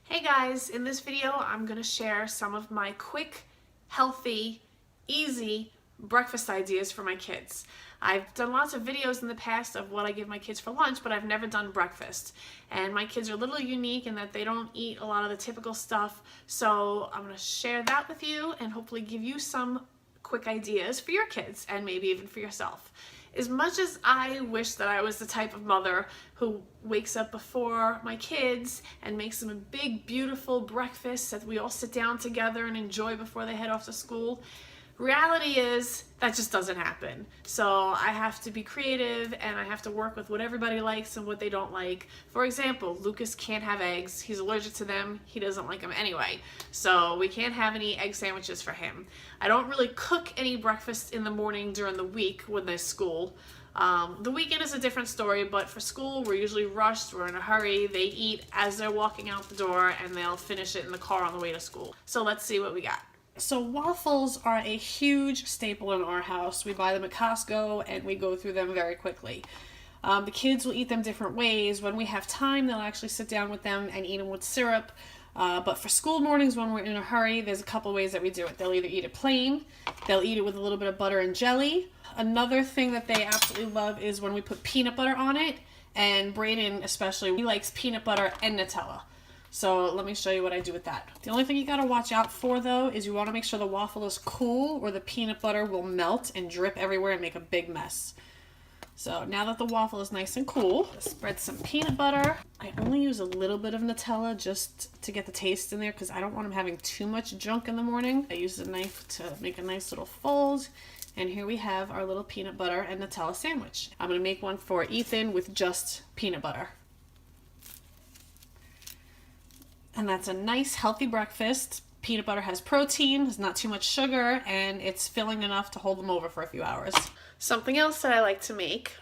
Hey guys, in this video I'm going to share some of my quick, healthy, easy breakfast ideas for my kids. I've done lots of videos in the past of what I give my kids for lunch, but I've never done breakfast. And my kids are a little unique in that they don't eat a lot of the typical stuff, so I'm going to share that with you and hopefully give you some quick ideas for your kids and maybe even for yourself. As much as I wish that I was the type of mother who wakes up before my kids and makes them a big, beautiful breakfast that we all sit down together and enjoy before they head off to school, reality is that just doesn't happen. So I have to be creative and I have to work with what everybody likes and what they don't like. For example, Lucas can't have eggs. He's allergic to them. He doesn't like them anyway. So we can't have any egg sandwiches for him. I don't really cook any breakfast in the morning during the week when there's school. The weekend is a different story, but for school we're usually rushed, we're in a hurry. They eat as they're walking out the door and they'll finish it in the car on the way to school. So let's see what we got. So waffles are a huge staple in our house. We buy them at Costco and we go through them very quickly. The kids will eat them different ways. When we have time, they'll actually sit down with them and eat them with syrup. But for school mornings when we're in a hurry, there's a couple ways that we do it. They'll either eat it plain, they'll eat it with a little bit of butter and jelly. Another thing that they absolutely love is when we put peanut butter on it, and Brayden especially, he likes peanut butter and Nutella. So let me show you what I do with that. The only thing you gotta watch out for though is you wanna make sure the waffle is cool or the peanut butter will melt and drip everywhere and make a big mess. So now that the waffle is nice and cool, spread some peanut butter. I only use a little bit of Nutella just to get the taste in there because I don't want them having too much junk in the morning. I use a knife to make a nice little fold. And here we have our little peanut butter and Nutella sandwich. I'm gonna make one for Ethan with just peanut butter. And that's a nice healthy breakfast. Peanut butter has protein, there's not too much sugar, and it's filling enough to hold them over for a few hours. Something else that I like to make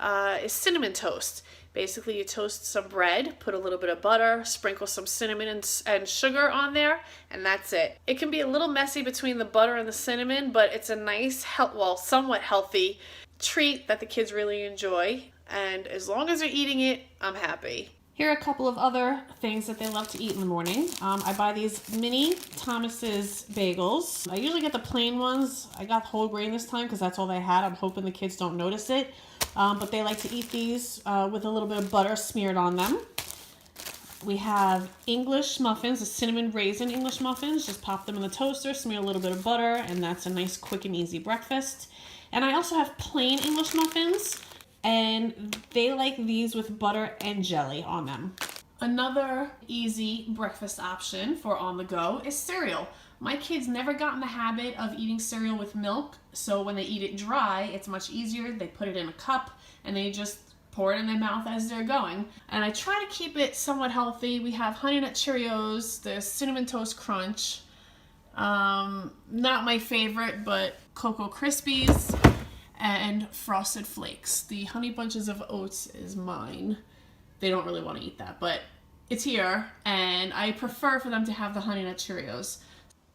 is cinnamon toast. Basically, you toast some bread, put a little bit of butter, sprinkle some cinnamon and sugar on there, and that's it. It can be a little messy between the butter and the cinnamon, but it's a nice, somewhat healthy treat that the kids really enjoy. And as long as they're eating it, I'm happy. Here are a couple of other things that they love to eat in the morning. I buy these mini Thomas's bagels. I usually get the plain ones. I got whole grain this time because that's all they had. I'm hoping the kids don't notice it. But they like to eat these with a little bit of butter smeared on them. We have English muffins, the cinnamon raisin English muffins. Just pop them in the toaster, smear a little bit of butter, and that's a nice quick and easy breakfast. And I also have plain English muffins. And they like these with butter and jelly on them. Another easy breakfast option for on the go is cereal. My kids never got in the habit of eating cereal with milk, so when they eat it dry, it's much easier. They put it in a cup and they just pour it in their mouth as they're going. And I try to keep it somewhat healthy. We have Honey Nut Cheerios, the Cinnamon Toast Crunch, not my favorite, but Cocoa Krispies, and Frosted Flakes. The Honey Bunches of Oats is mine. They don't really want to eat that, but it's here, and I prefer for them to have the Honey Nut Cheerios.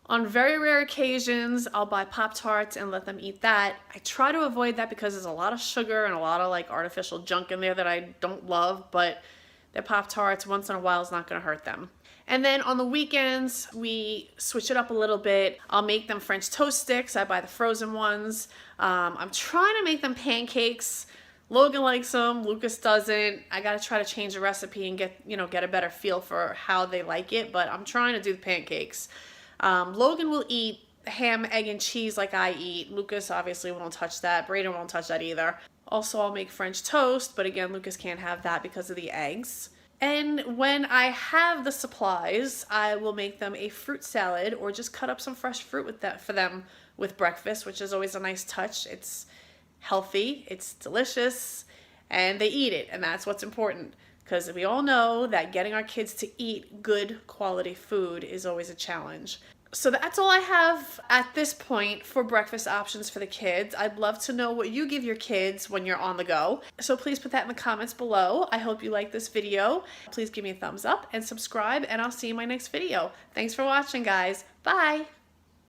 On very rare occasions, I'll buy Pop-Tarts and let them eat that. I try to avoid that because there's a lot of sugar and a lot of like artificial junk in there that I don't love, but they're Pop-Tarts. Once in a while is not going to hurt them. And then on the weekends, we switch it up a little bit. I'll make them French toast sticks. I buy the frozen ones. I'm trying to make them pancakes. Logan likes them, Lucas doesn't. I gotta try to change the recipe and get a better feel for how they like it, but I'm trying to do the pancakes. Logan will eat ham, egg, and cheese like I eat. Lucas obviously won't touch that. Brayden won't touch that either. Also, I'll make French toast, but again, Lucas can't have that because of the eggs. And when I have the supplies, I will make them a fruit salad or just cut up some fresh fruit with that for them with breakfast, which is always a nice touch. It's healthy, it's delicious, and they eat it, and that's what's important because we all know that getting our kids to eat good quality food is always a challenge. So that's all I have at this point for breakfast options for the kids. I'd love to know what you give your kids when you're on the go. So please put that in the comments below. I hope you like this video. Please give me a thumbs up and subscribe, and I'll see you in my next video. Thanks for watching, guys. Bye.